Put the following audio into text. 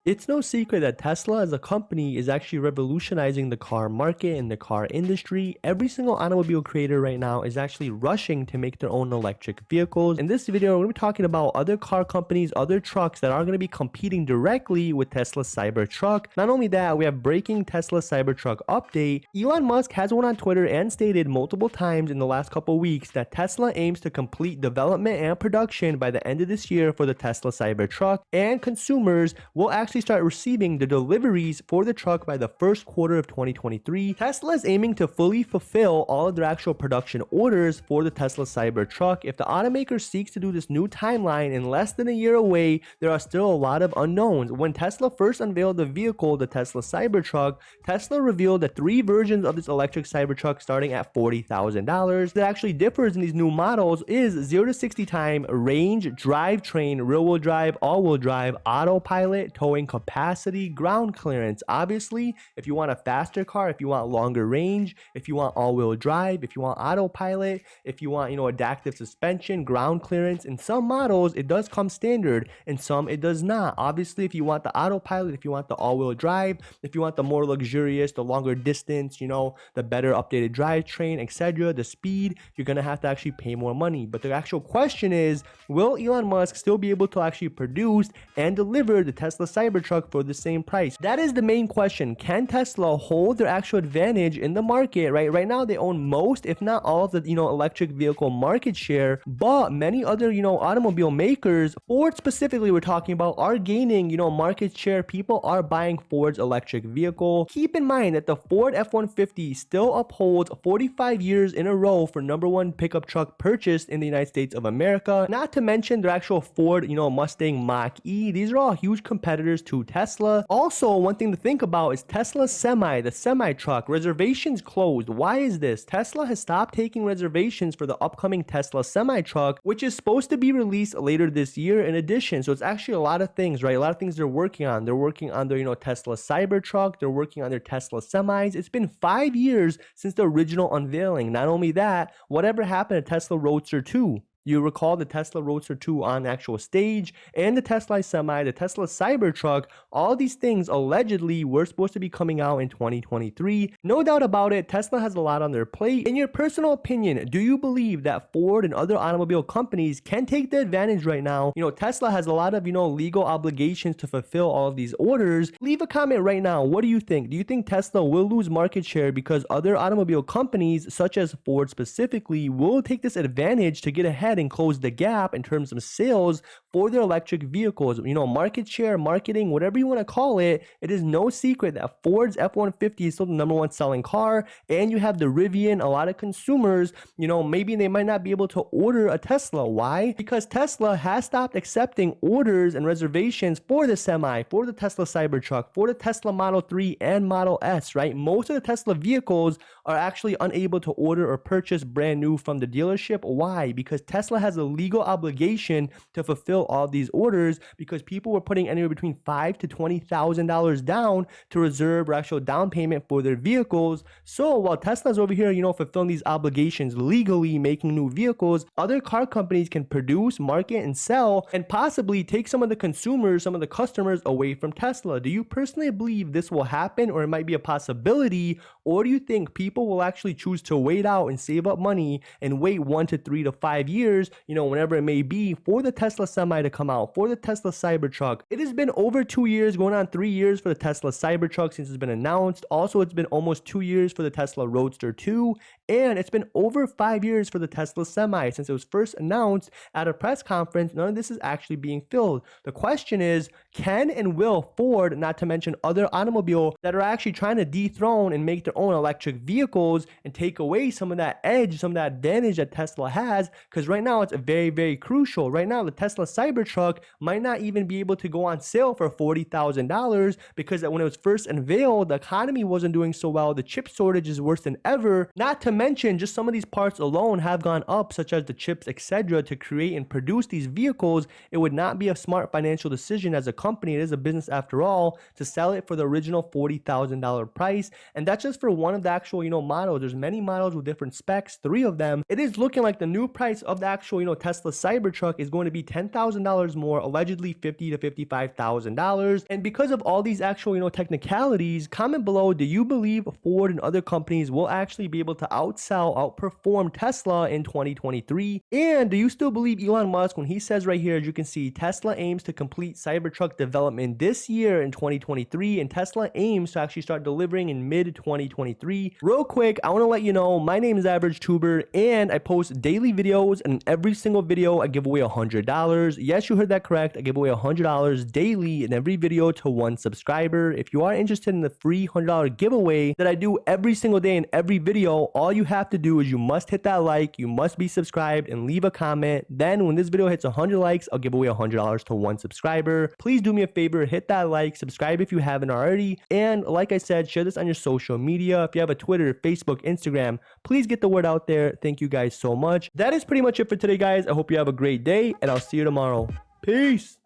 It's no secret that Tesla as a company is actually revolutionizing the car market and the car industry. Every single automobile creator right now is actually rushing to make their own electric vehicles. In this video, we're going to be talking about other car companies, other trucks that are going to be competing directly with Tesla's Cybertruck. Not only that, we have breaking Tesla Cybertruck update. Elon Musk has went on Twitter and stated multiple times in the last couple weeks that Tesla aims to complete development and production by the end of this year for the Tesla Cybertruck, and consumers will actually start receiving the deliveries for the truck by the first quarter of 2023. Tesla is aiming to fully fulfill all of their actual production orders for the Tesla Cybertruck. If the automaker seeks to do this new timeline in less than a year away, there are still a lot of unknowns. When Tesla first unveiled the vehicle, the Tesla Cybertruck, Tesla revealed that 3 versions of this electric Cybertruck starting at $40,000. That actually differs in these new models is 0 to 60 time, range, drivetrain, rear-wheel drive, all-wheel drive, autopilot, towing capacity, ground clearance. Obviously, if you want a faster car, if you want longer range, if you want all-wheel drive, if you want autopilot, if you want, adaptive suspension, ground clearance, in some models it does come standard, in some it does not. Obviously, if you want the autopilot, if you want the all-wheel drive, if you want the more luxurious, the longer distance, the better updated drivetrain, etc., the speed, you're gonna have to actually pay more money. But the actual question is, will Elon Musk still be able to actually produce and deliver the Tesla Cybertruck for the same price? That is the main question. Can Tesla hold their actual advantage in the market? Right now they own most, if not all, of the electric vehicle market share, but many other automobile makers, Ford specifically we're talking about, are gaining market share. People are buying Ford's electric vehicle. Keep in mind that the Ford F-150 still upholds 45 years in a row for #1 pickup truck purchased in the United States of America. Not to mention their actual Ford Mustang Mach-E. These are all huge competitors to Tesla. Also, one thing to think about is Tesla's the semi-truck. Reservations closed. Why is this? Tesla has stopped taking reservations for the upcoming Tesla semi-truck, which is supposed to be released later this year in addition. So it's actually a lot of things, right? A lot of things they're working on. They're working on their, Tesla Cybertruck. They're working on their Tesla semis. It's been 5 years since the original unveiling. Not only that, whatever happened to Tesla Roadster 2? You recall the Tesla Roadster 2 on actual stage, and the Tesla Semi, the Tesla Cybertruck, all these things allegedly were supposed to be coming out in 2023. No doubt about it, Tesla has a lot on their plate. In your personal opinion, do you believe that Ford and other automobile companies can take the advantage right now? Tesla has a lot of, legal obligations to fulfill all of these orders. Leave a comment right now. What do you think? Do you think Tesla will lose market share because other automobile companies, such as Ford specifically, will take this advantage to get ahead and close the gap in terms of sales for their electric vehicles? Market share, marketing, whatever you want to call it, it is no secret that Ford's F-150 is still the #1 selling car, and you have the Rivian. A lot of consumers, maybe they might not be able to order a Tesla. Why? Because Tesla has stopped accepting orders and reservations for the Semi, for the Tesla Cybertruck, for the Tesla Model 3 and Model S, right? Most of the Tesla vehicles are actually unable to order or purchase brand new from the dealership. Why? Because Tesla has a legal obligation to fulfill all of these orders, because people were putting anywhere between $5,000 to $20,000 down to reserve or actual down payment for their vehicles. So while Tesla's over here, fulfilling these obligations legally, making new vehicles, other car companies can produce, market, and sell, and possibly take some of the consumers, some of the customers away from Tesla. Do you personally believe this will happen, or it might be a possibility, or do you think people will actually choose to wait out and save up money and wait 1 to 3 to 5 years, whenever it may be, for the Tesla Semi to come out, for the Tesla Cybertruck? It has been over 2 years, going on 3 years for the Tesla Cybertruck since it's been announced. Also, it's been almost 2 years for the Tesla Roadster 2, and it's been over 5 years for the Tesla Semi since it was first announced at a press conference. None of this is actually being filled. The question is, can and will Ford, not to mention other automobile that are actually trying to dethrone and make their own electric vehicles and take away some of that edge, some of that advantage that Tesla has? Because right now it's very, very crucial. Right now, the Tesla Cybertruck might not even be able to go on sale for $40,000 because when it was first unveiled, the economy wasn't doing so well. The chip shortage is worse than ever. Not to mention, just some of these parts alone have gone up, such as the chips, etc., to create and produce these vehicles. It would not be a smart financial decision as a company. It is a business after all, to sell it for the original $40,000 price. And that's just for for one of the actual, models. There's many models with different specs, 3 of them. It is looking like the new price of the actual, Tesla Cybertruck is going to be $10,000 more, allegedly $50,000 to $55,000. And because of all these actual, technicalities, comment below, do you believe Ford and other companies will actually be able to outperform Tesla in 2023? And do you still believe Elon Musk when he says right here, as you can see, Tesla aims to complete Cybertruck development this year in 2023, and Tesla aims to actually start delivering in mid 2023? Real quick, I want to let you know, my name is Average Tuber, and I post daily videos, and in every single video I give away $100. Yes, you heard that correct. I give away $100 daily in every video to 1 subscriber. If you are interested in the free $100 giveaway that I do every single day in every video, all you have to do is you must hit that like, you must be subscribed, and leave a comment. Then when this video hits 100 likes, I'll give away $100 to 1 subscriber. Please do me a favor, hit that like, subscribe if you haven't already, and like I said, share this on your social media. If you have a Twitter, Facebook, Instagram, please get the word out there. Thank you guys so much. That is pretty much it for today, guys. I hope you have a great day, and I'll see you tomorrow. Peace.